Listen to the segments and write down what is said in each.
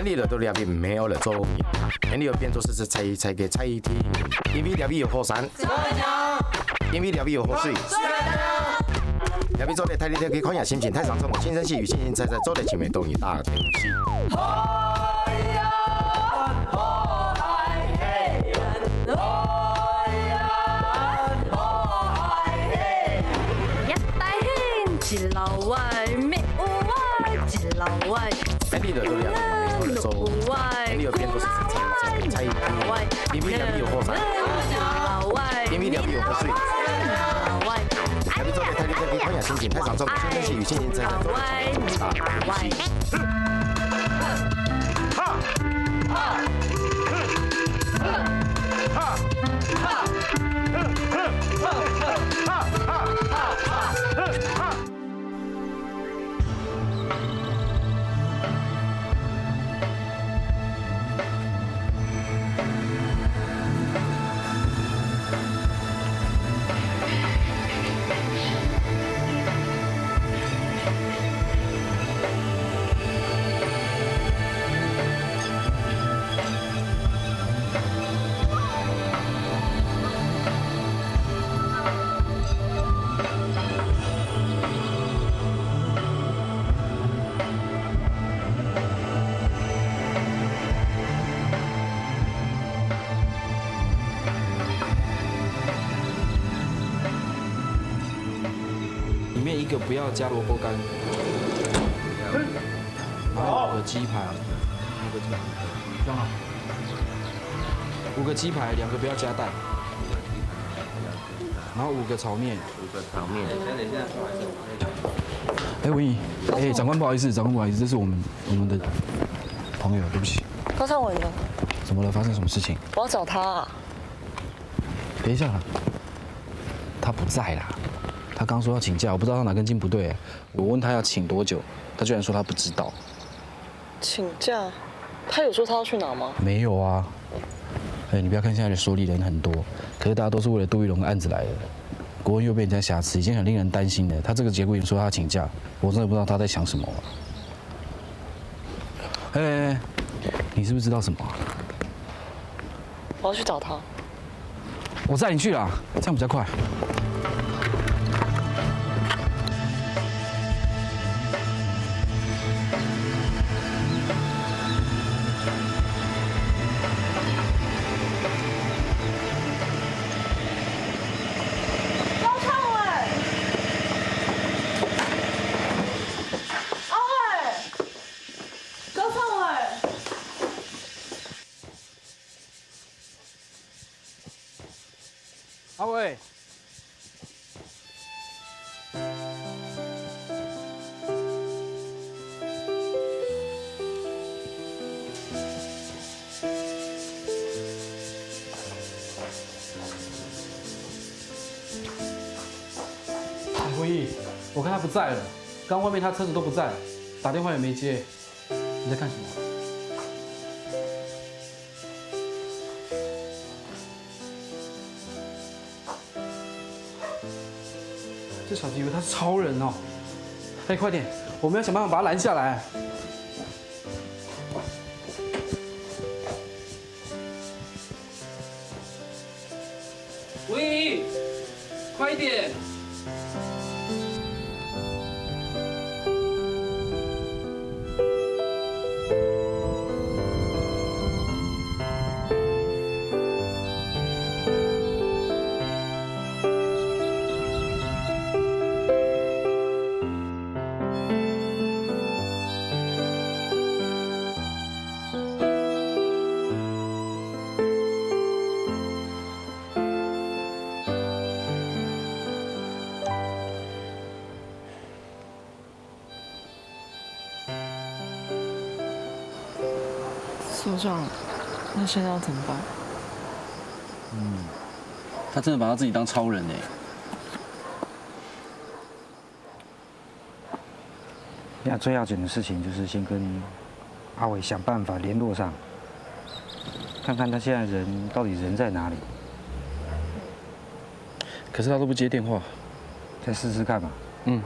眼里头都两边没有了做，眼里头变做是猜给猜题，因为两边有河山，因为两边有河水。两边做的睇你睇佢看下心情太上冲，轻声细语，轻轻猜猜，做的前面都一大东西。一老外，没有外，一老外。眼里头都两边没有了做，眼里头变做是猜题，因为两边有河山，因为两边有河水。两边做的睇你睇佢看下心情太上冲，轻声细语，轻轻猜猜，做的前面都一大东西。里面一个不要加萝卜干，然后5个鸡排，5个鸡排，这样好。5个鸡排，2个不要加蛋，然后5个炒面，5个炒面。哎，文怡，哎，长官不好意思，长官不好意思，这是我们的朋友，对不起。高尚文呢？怎么了？发生什么事情？我要找他啊。等一下啦，他不在啦。他刚说要请假，我不知道他哪根筋不对。我问他要请多久，他居然说他不知道。请假？他有说他要去哪吗？没有啊。哎，你不要看现在的所里人很多，可是大家都是为了杜玉龙的案子来的。国文又被人家瑕疵，已经很令人担心了。他这个节骨眼说他请假，我真的不知道他在想什么。哎，你是不是知道什么？我要去找他。我载你去啦，这样比较快。阿伟，文毅，我看他不在了，刚外面他车子都不在，打电话也没接，你在干什么？这小子以为他是超人哦！哎，快点，我们要想办法把他拦下来。文怡，快一点！所长，那现在要怎么办？他真的把他自己当超人哎！现在最要紧的事情就是先跟阿伟想办法联络上，看看他现在人到底人在哪里。可是他都不接电话。再试试看嘛。嗯。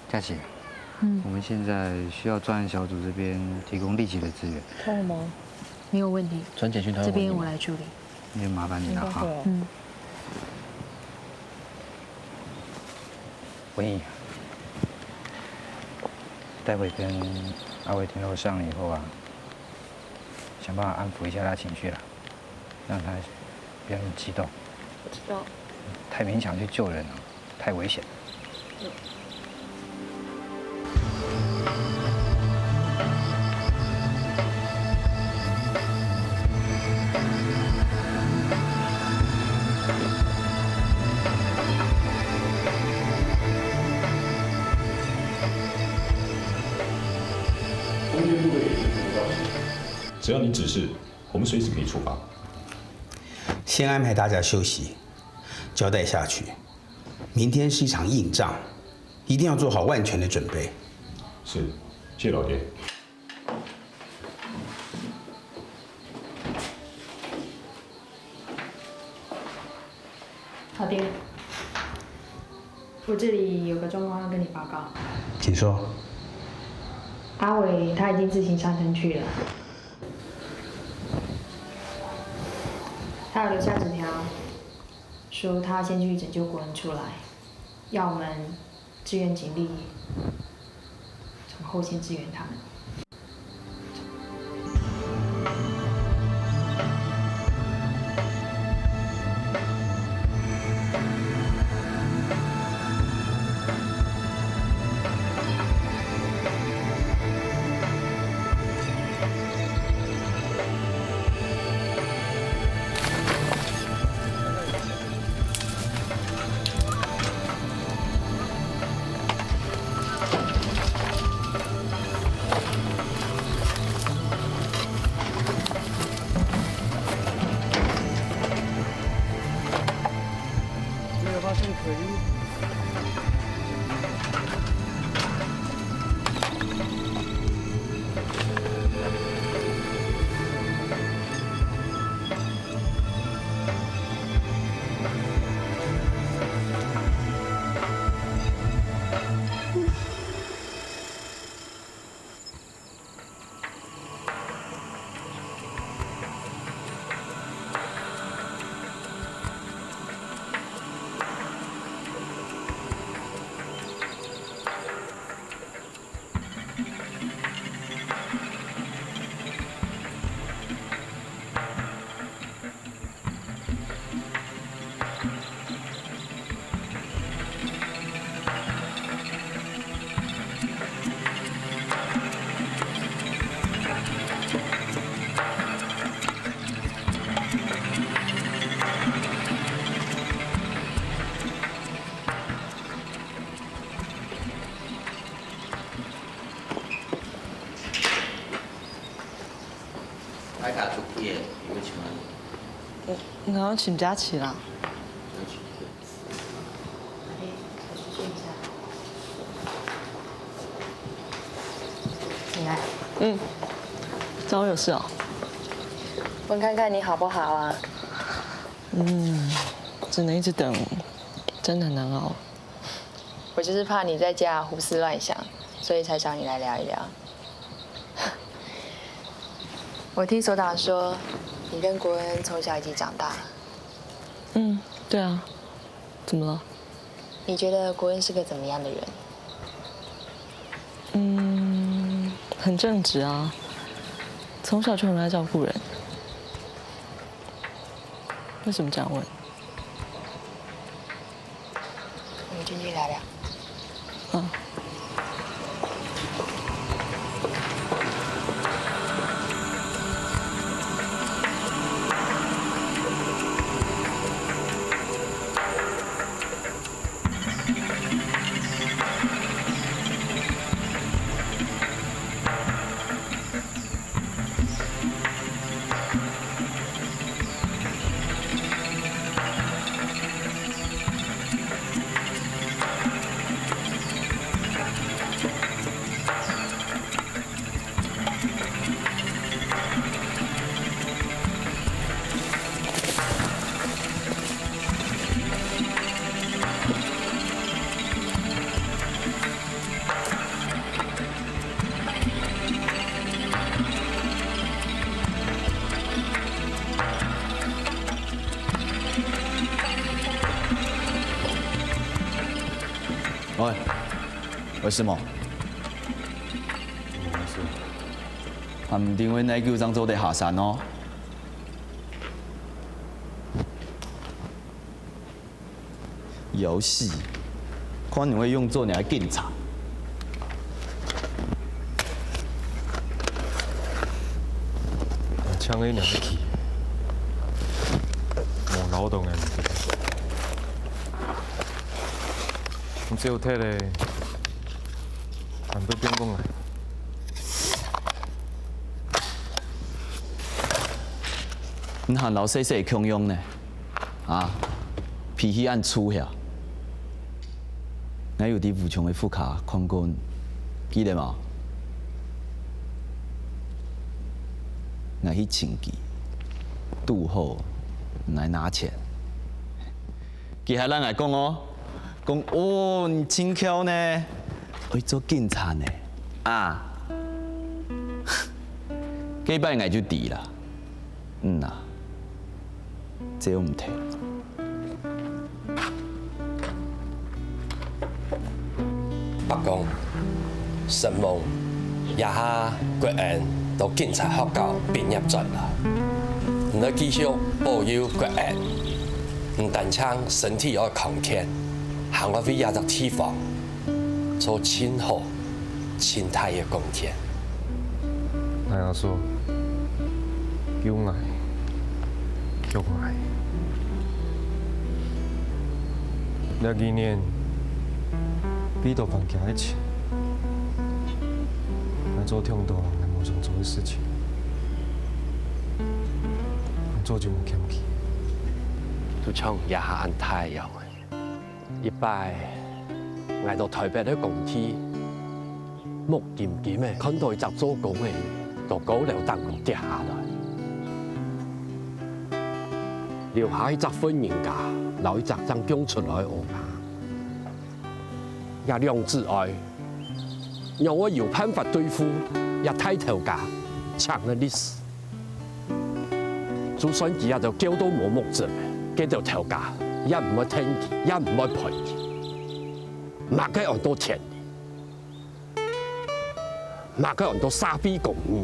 佳琪，我们现在需要专案小组这边提供立即的支援，通了吗？没有问题，传简讯他会这边回你我来处理。那就麻烦你了哈。嗯，文颖，待会跟阿伟联络上了以后啊，想办法安抚一下他情绪了，让他不要那么激动。我知道。太勉强去救人了，太危险。只要你指示，我们随时可以出发。先安排大家休息，交代下去。明天是一场硬仗，一定要做好万全的准备。是，谢老爹。老爹，我这里有个状况要跟你报告。请说。阿伟他已经自行上山去了，他有留下纸条，说他先去拯救国恩出来，要我们支援警力，从后线支援他们。海卡出嘢，如果請問，你好像請假期啦？你来。嗯，找我有事哦。问看看你好不好啊？只能一直等，真的很难熬。我就是怕你在家胡思乱想，所以才找你来聊一聊。我听所长说，你跟国恩从小一起长大。对啊。怎么了？你觉得国恩是个怎么样的人？很正直啊，从小就很爱照顾人。为什么这样问？我们进去聊聊。嗯。喂，为什么？还唔定位那九张做得下山哦。游戏，看你会用做你还警察。枪的两个去，无劳动的物件。我只有摕咧，还要变讲来。你喊老细细强用呢？啊，脾气按粗遐。我有伫武昌的副卡看过，记得吗？我去请记，拄好来拿钱。其他人来讲哦，讲哦，你真巧呢，会做警察呢，啊，几摆我就低啦，啊，这我唔摕。北江、神梦、也下国安都警察学校毕业转啦，你要继续保佑国安，唔但唱身体要康健，还要为亚洲地方做亲好、亲泰的贡献。那样说，有爱，有爱。那几年，比到房行一起，来做听到人无想做的事情，做就唔欠气。就像也下按太阳的，一摆挨到台北的公司，目金金的看到一只做工的，就高了当落跌下来，留下一只婚姻假，留一只张供出来的乌假。也量之外，让我有办法对付也太头家抢了历史，就算佢也就叫到冇目症嘅，叫條頭家也唔會聽佢，也唔會陪佢，馬雞按到錢，馬雞按到沙逼共義。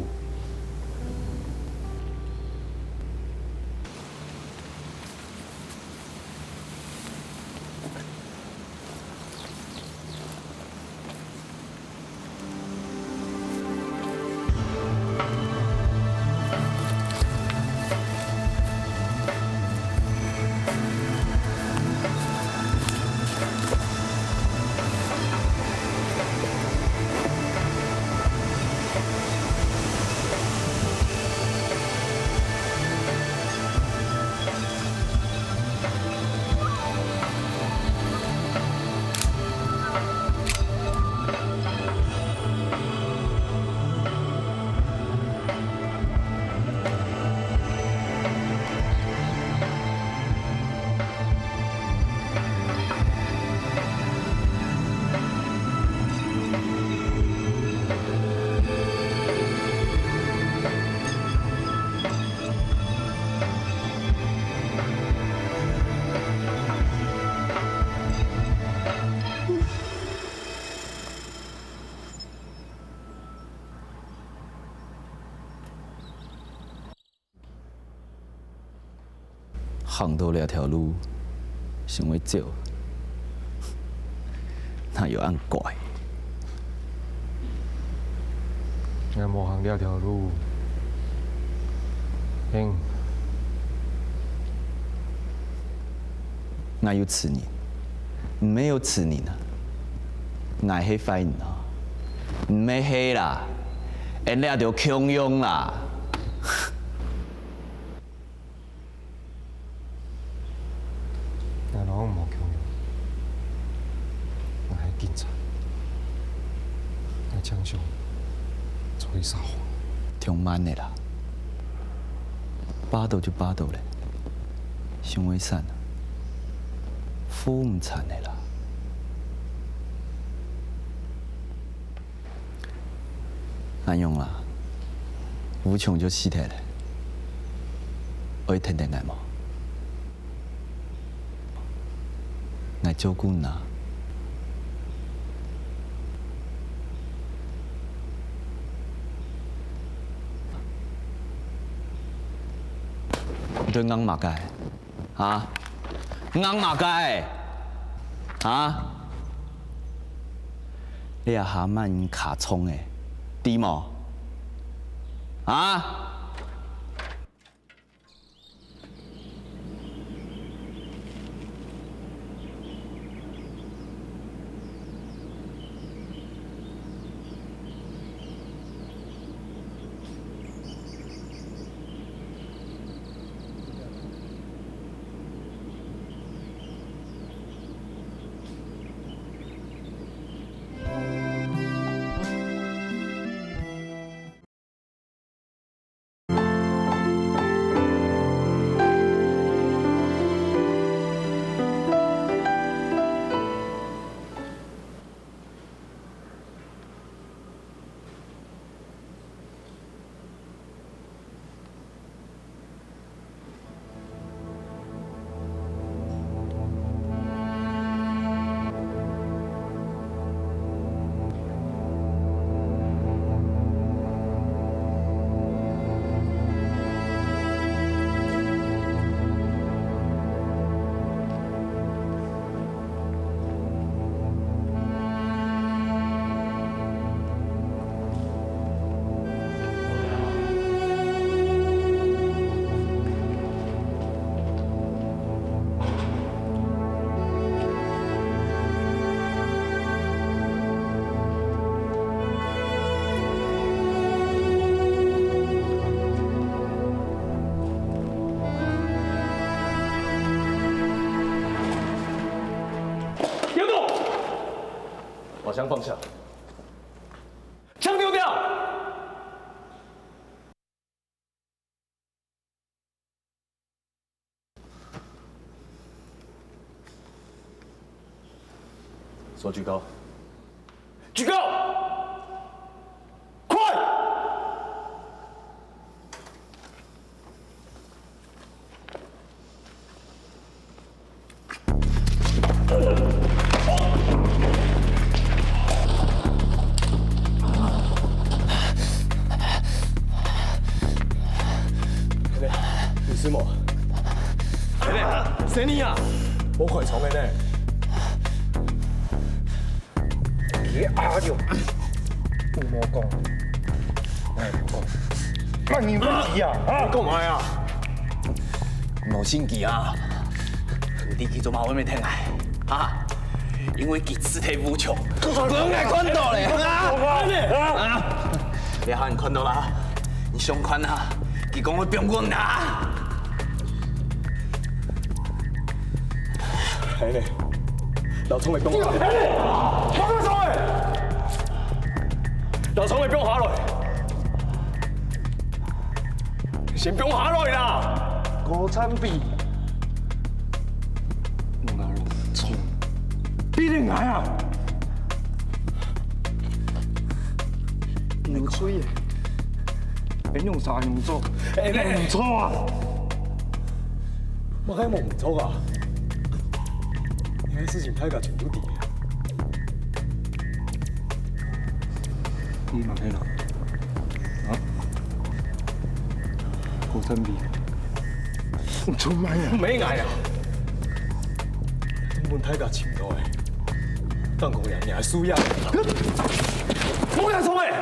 行到两条路，想要走，那又按怪。俺无行了条路，兄，俺有吃你，没有吃你呢，俺黑翻你啊，没黑啦，俺俩就强用啦。俺老无强用，俺系警察，俺枪上吹撒谎，挺慢的啦，巴斗就巴斗嘞，想为散啊，扶唔惨的啦。俺用啦，无穷就死体嘞，我天天来嘛。我照顾你，对硬马盖，啊，硬马盖，啊，你也蛤蟆卡葱诶，低毛，啊？把枪放下，枪丢掉。手举高，举高，快！李思谋，谁你呀？我快从的呢。你阿舅，不莫讲，哎，讲，你问题啊？啊，干嘛呀？冇心机啊！你去做马尾没听来啊？因为佢肢体无强，不爱看到嘞啊！你喊你看到啦？你上款啊？佢讲我병棍啦！係咧，劉聰你幫我。係咧，放開手嚟！劉聰你俾我下來，先俾我下來啦！國產幣，我劉聰，必定捱啊！唔衰嘅，你用啥用做？誒，唔錯啊！我喺冇唔錯啊！事情太搞全部底，你忙黑了啊？国产币，我做咩啊？没挨啊！根本太搞前途诶，当工人你还输呀？我要冲诶！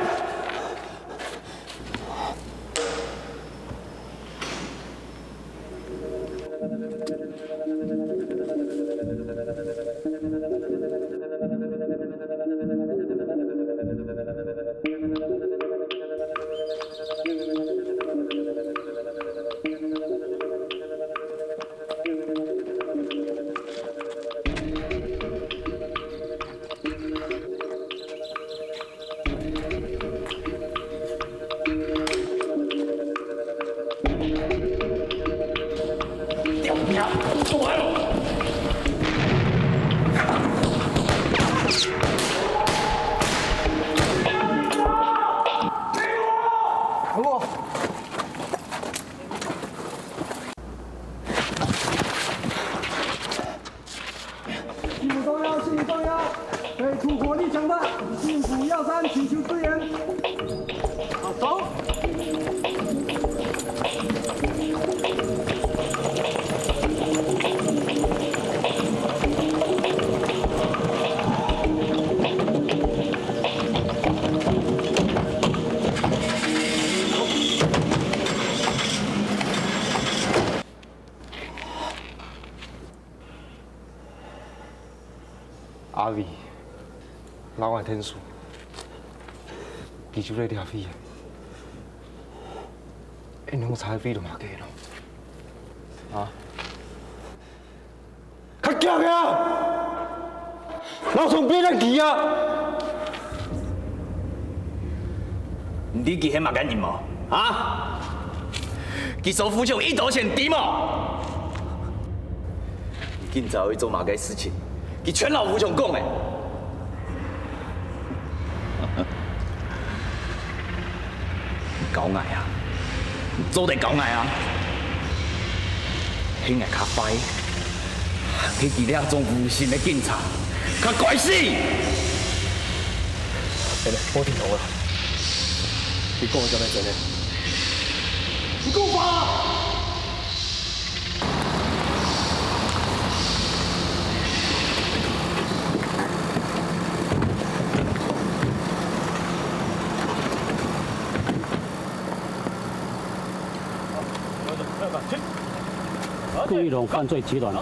味，老外天数，记住你条飞，因为我踩飞就麻给了。啊！较强呀！老从边人去啊！你记迄嘛干人无？啊？其实府上一刀前敌嘛，今早去做嘛该事情，佮全老府上讲的。狗矮啊，做得狗矮啊，迄个较歹，迄几俩总无心的警察，较怪死。我听到了，你讲的真系真的。你讲吧。顾玉龙犯罪集团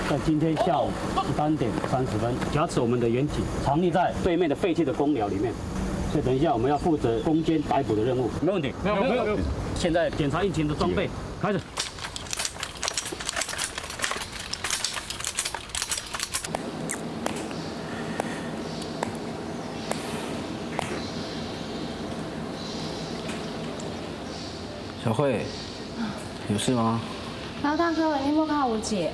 在今天下午13点30分挟持我们的远景，藏匿在对面的废弃的公寮里面。所以等一下我们要负责攻坚逮捕的任务，没问题。没有。现在检查引擎的装备，开始。小慧，有事吗？老大哥，你莫看我姐。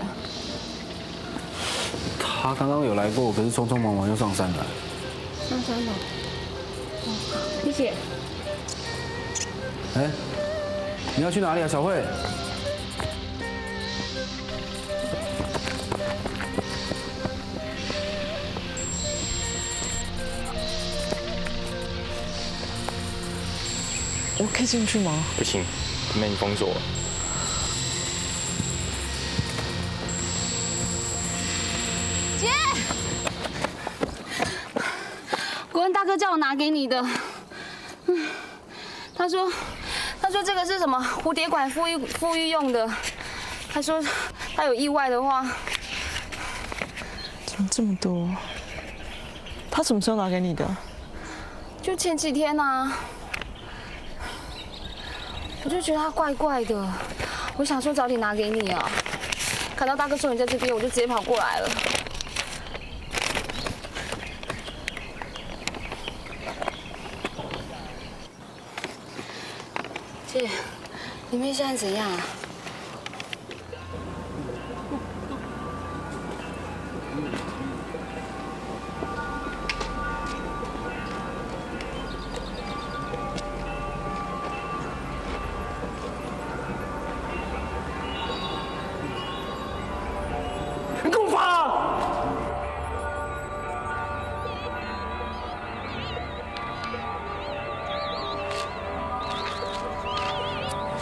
他刚刚有来过，可是匆匆忙忙又上山了。上山了。哦，好，谢谢。哎，你要去哪里啊，小慧？我可以进去吗？不行，门封锁了。姐，国文大哥叫我拿给你的。他说这个是什么蝴蝶管富裕用的。他说他有意外的话，怎么这么多？他什么时候拿给你的？就前几天啊。我就觉得他怪怪的，我想说早点拿给你啊。看到大哥说你在这边，我就直接跑过来了。姐，里面现在怎样啊？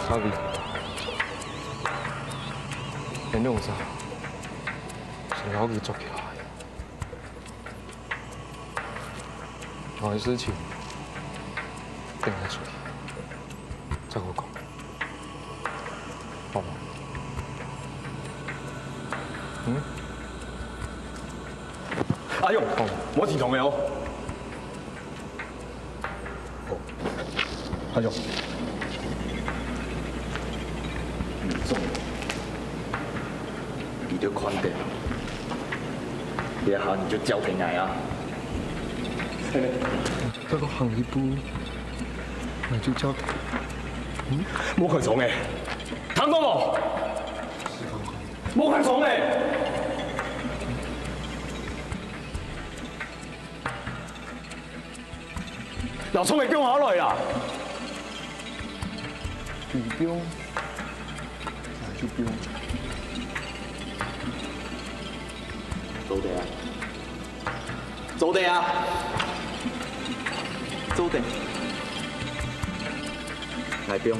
阿伟，原谅我，想要佢捉起来，我的事情等我处理，再我讲，好吗？阿勇，我听懂没有？阿勇。你就宽点，别好你就交平来啊！这个行一步，那就交给冇佢爽嘅，睇到冇？冇佢爽嘅。劉聰，你叫我考慮啦。指標，指標。做地啊！做地啊！做地。来兵。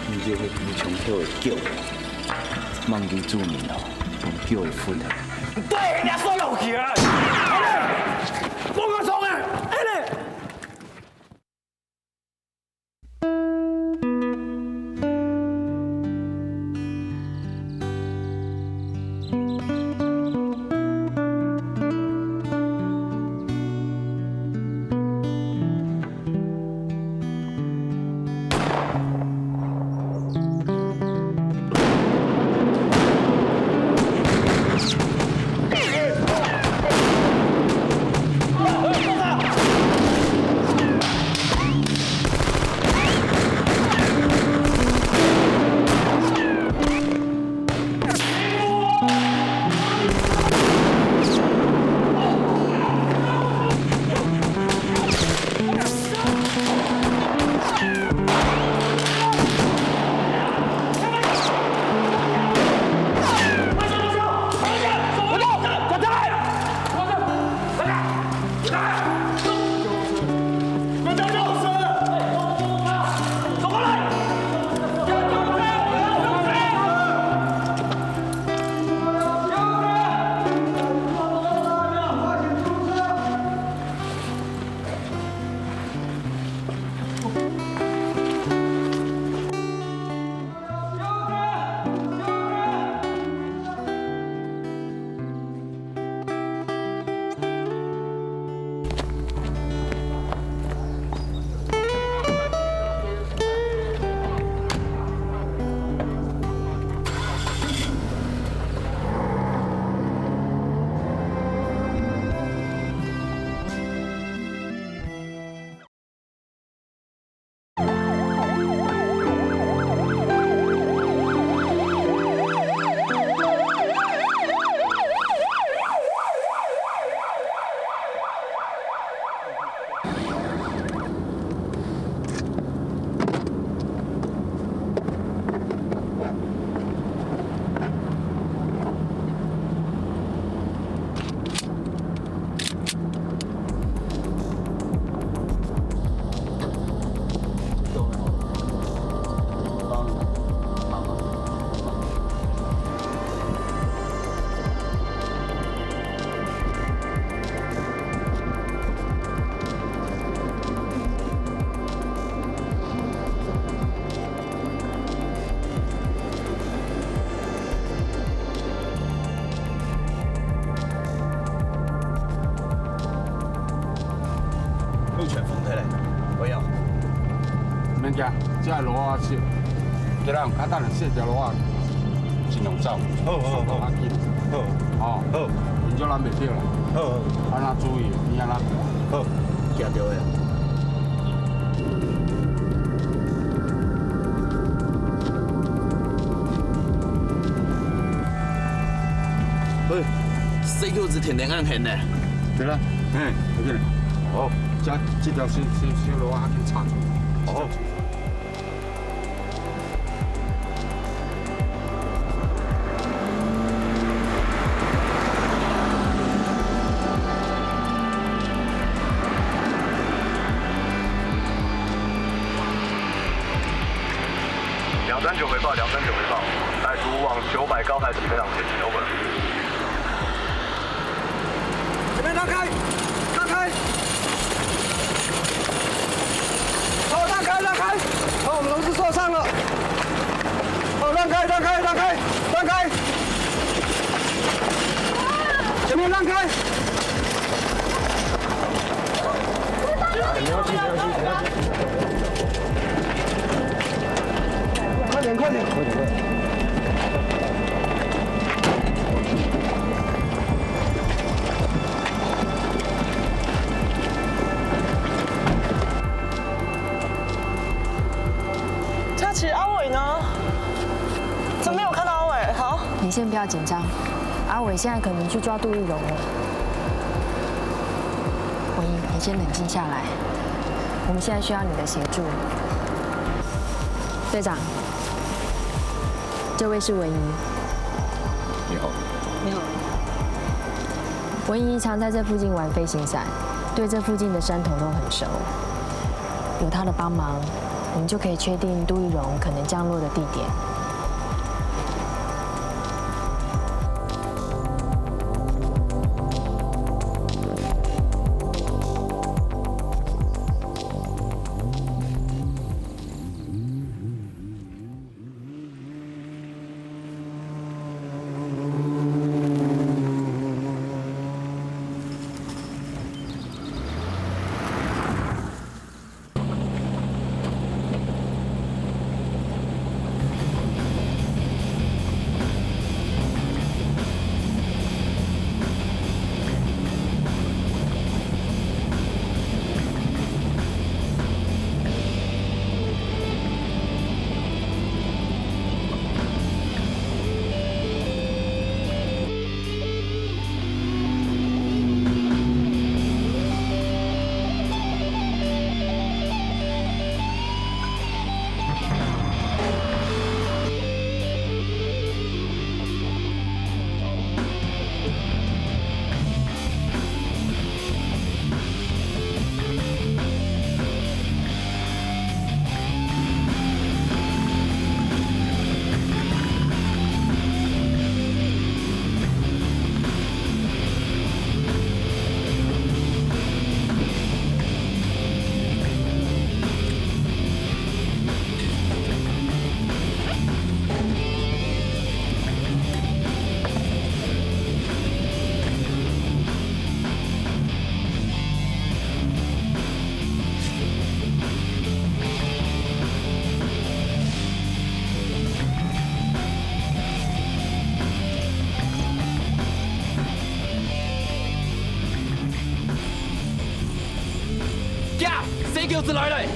你这会无穷跳的叫，望你注明哦，用叫的分啊。对，人家说有去啊！我个冲啊！这路啊是，这人较等下小条路啊，尽量走。好好好，紧。好。哦。好。变做咱袂着啦。好好。安怎注意？你安怎看？好。行着的。喂，CQ 值天天暗现呢。对啦。嘿，对个。好，这条小路啊，紧插住。好。239回报，239回报，歹徒往900高台北飞航前进 ，over。这边让开，让开，好，让开，让开，好，我们同志受伤了，好，让开，让开，让开，让开，前面让开。不要急，不要急，不要急。快点，快点，快点，快点！佳琪，阿伟呢？怎么没有看到阿伟？好，你先不要紧张，阿伟现在可能去抓杜玉荣了。文英，你先冷静下来，我们现在需要你的协助。队长。这位是文怡。你好。你好。文怡常在这附近玩飞行伞，对这附近的山头都很熟。有她的帮忙，我们就可以确定杜玉荣可能降落的地点。轿子来嘞！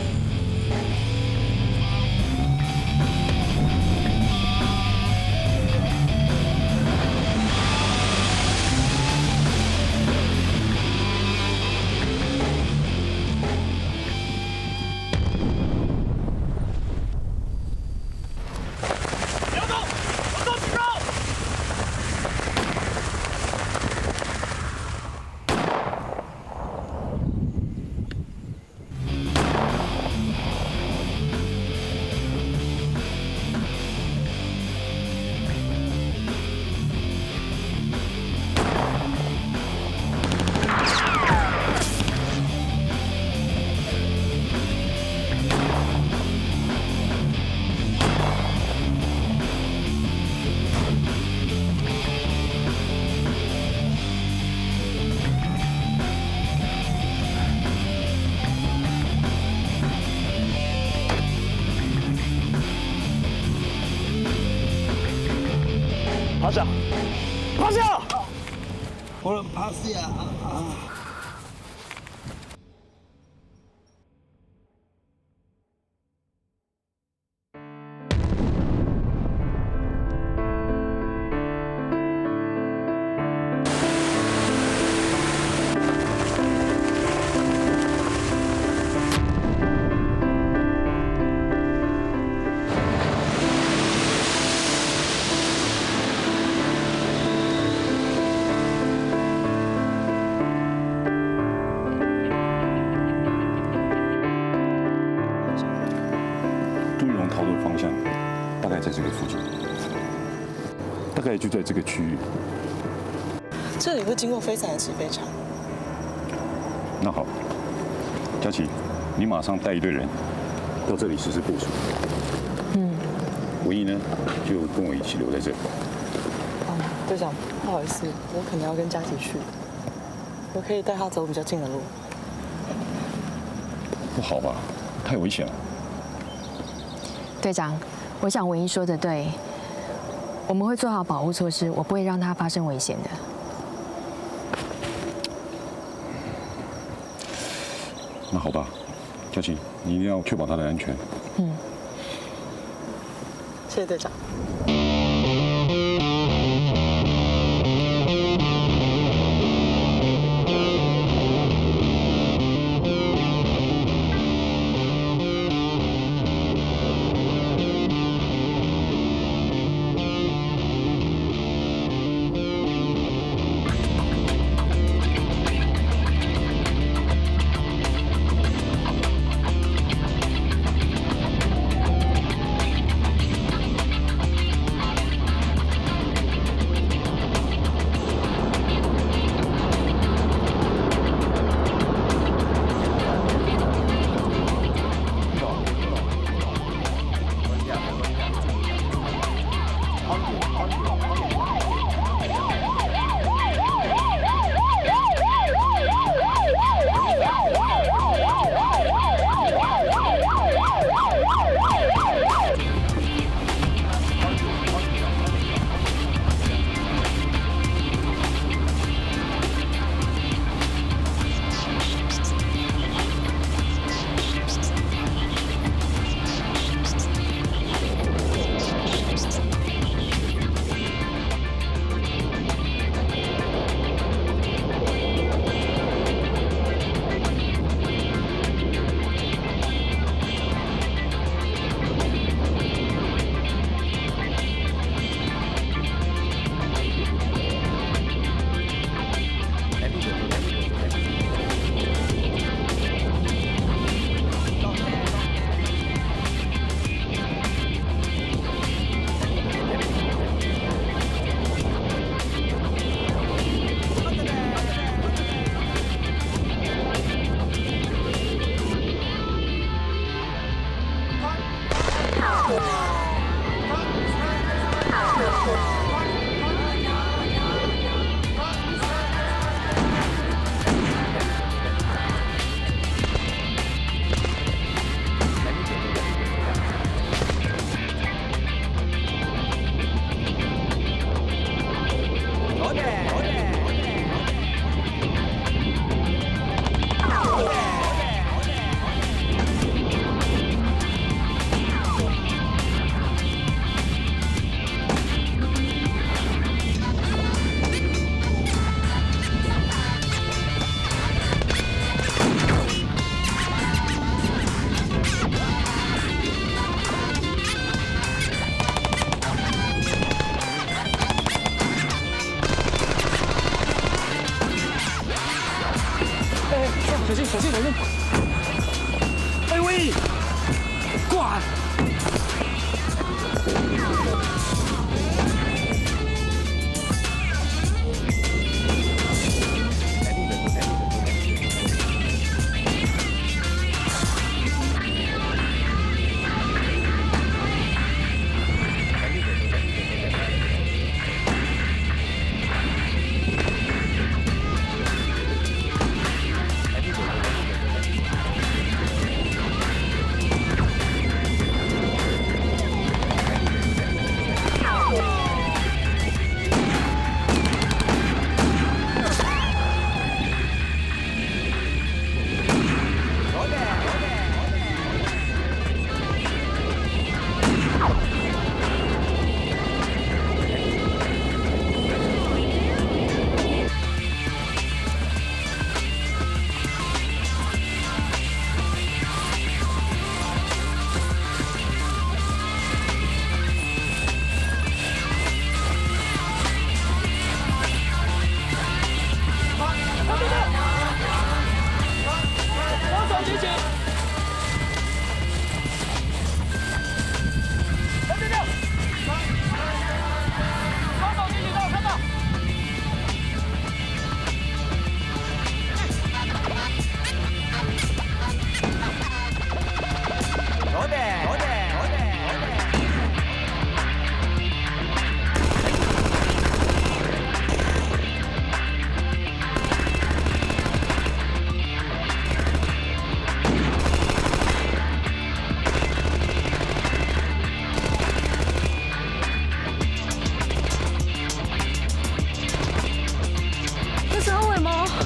趴下，趴下！我趴下啊！逃的方向大概在这个附近，大概就在这个区域。这里会经过飞伞的起飞场。那好，佳琪，你马上带一队人到这里实施部署。文艺呢，就跟我一起留在这里。队长，不好意思，我可能要跟佳琪去，我可以带他走比较近的路。不好吧？太危险了。队长，我想文一说的对，我们会做好保护措施，我不会让他发生危险的。那好吧，佳琪，你一定要确保他的安全。谢谢队长。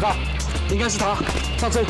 靠，应该是他，上车。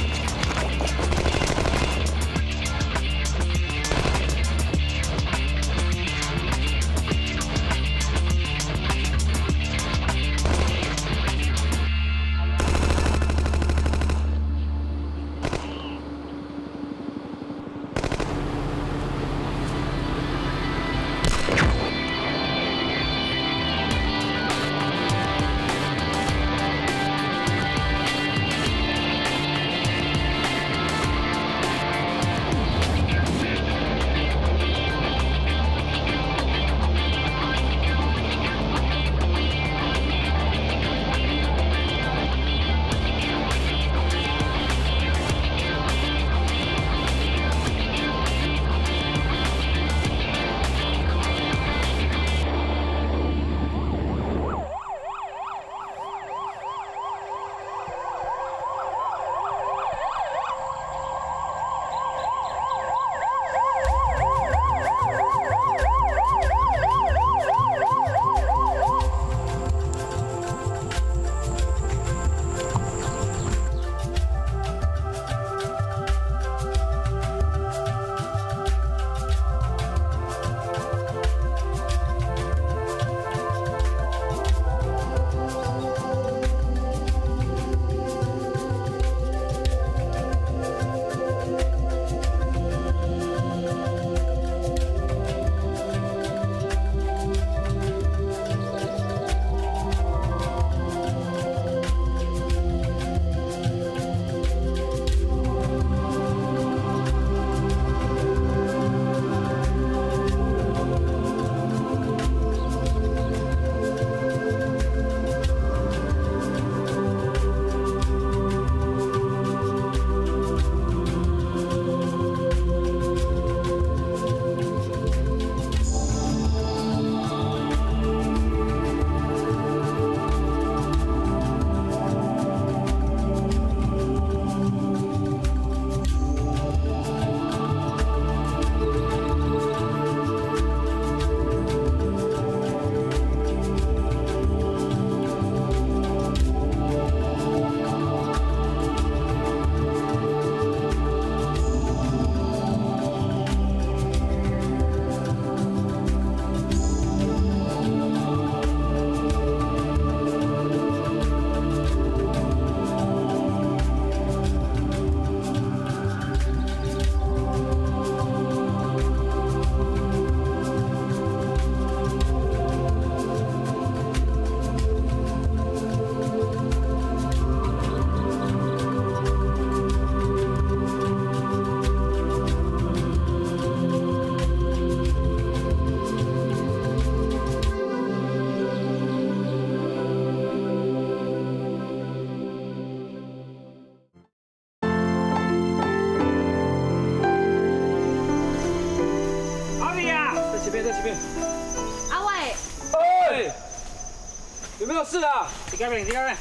有没有事啊？你开门，你开门。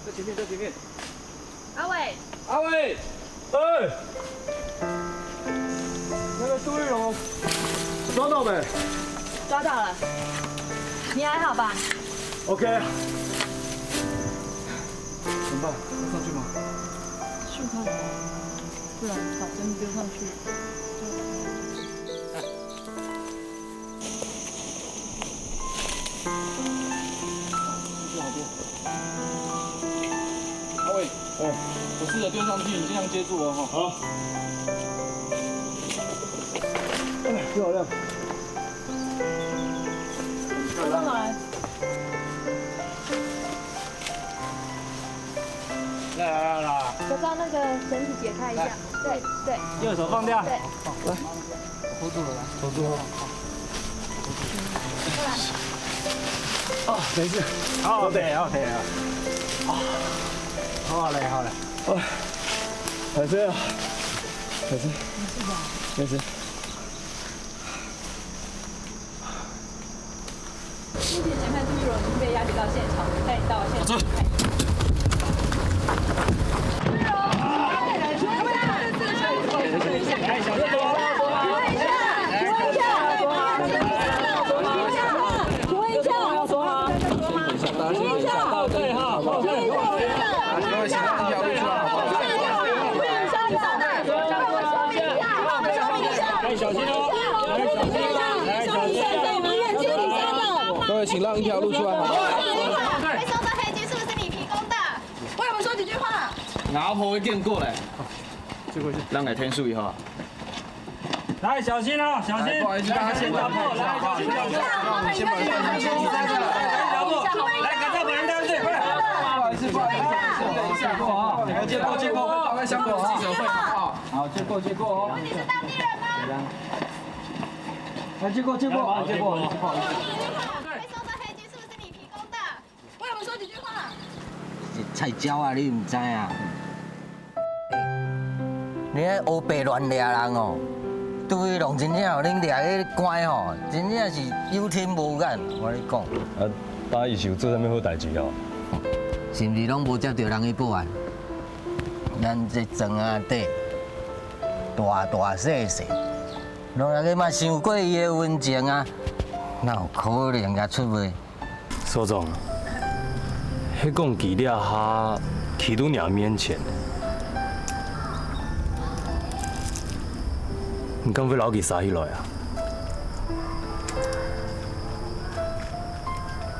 在前面，在前面。阿伟，阿伟，哎，那个杜玉龙抓到没？抓到了。你还好吧 ？OK。怎么办？要上去吗？去看吧，不然把针丢上去。阿伟，我试着丢上去，你尽量接住哦，哈。好。漂亮。上来。来。手上那个绳子解开一下，对对。右手放掉。对。来。拖住了，来，拖住了。过来。哦，没事。OK。好嘞。海飞啊，海飞。没事。目前嫌犯杜玉荣已经被押解到现场，带你到现场。请问一下，对哈，各位请让一条路出来，好不好？小心哦！各位请让一条路出来，好不好？回收的黑金是不是你提供的？为我们说几句话。老婆会见过来，让来天数一下。来，小心哦，小心！不好意思，大家先打破，来，小心，小心，先把人先提上去了，来，赶快把人带上去，快！不好意思，等一下，接过，打开香港记者会啊，好，接过哦。你是当地人吗？来，接过。回收的黑金是不是你提供的？为我们说几句话。菜椒啊，你唔知啊？你迄黑白乱抓人哦，杜威龙真正互恁抓去关吼，真正是有天无眼，我跟你讲。啊，大伊是有做啥物好代志哦？是毋是拢无接到人去报案？咱这庄仔底大细细，拢还去嘛想过伊的温情啊，哪有可能甲出卖？所长，迄讲记了哈，起都娘面前，你敢要留去杀起来啊？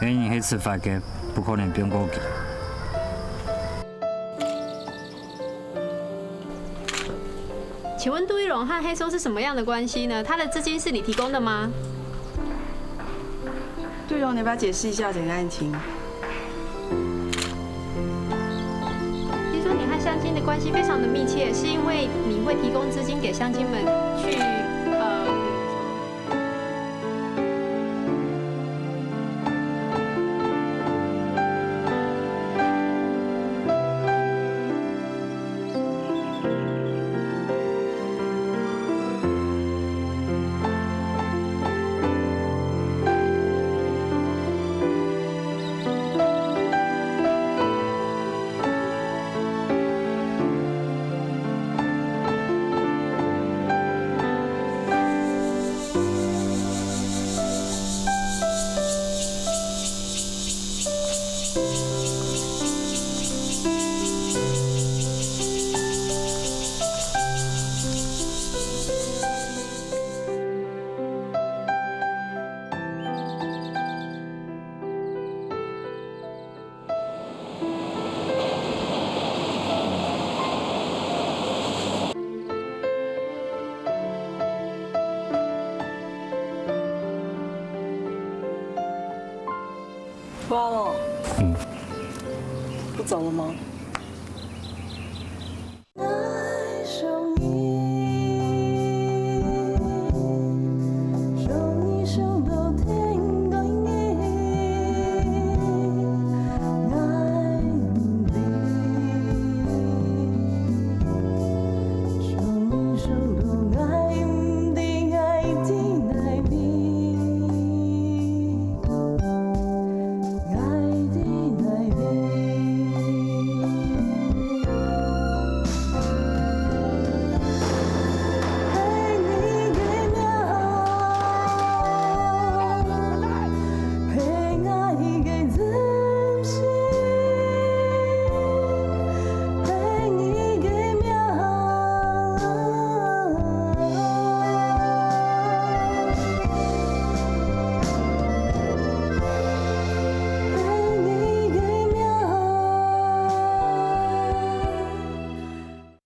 因为迄次发给不可能变过去。请问杜一龙和黑松是什么样的关系呢？他的资金是你提供的吗？杜荣，你要不要解释一下整个案情？听说你和乡亲的关系非常的密切，是因为你会提供资金给乡亲们去不走了吗？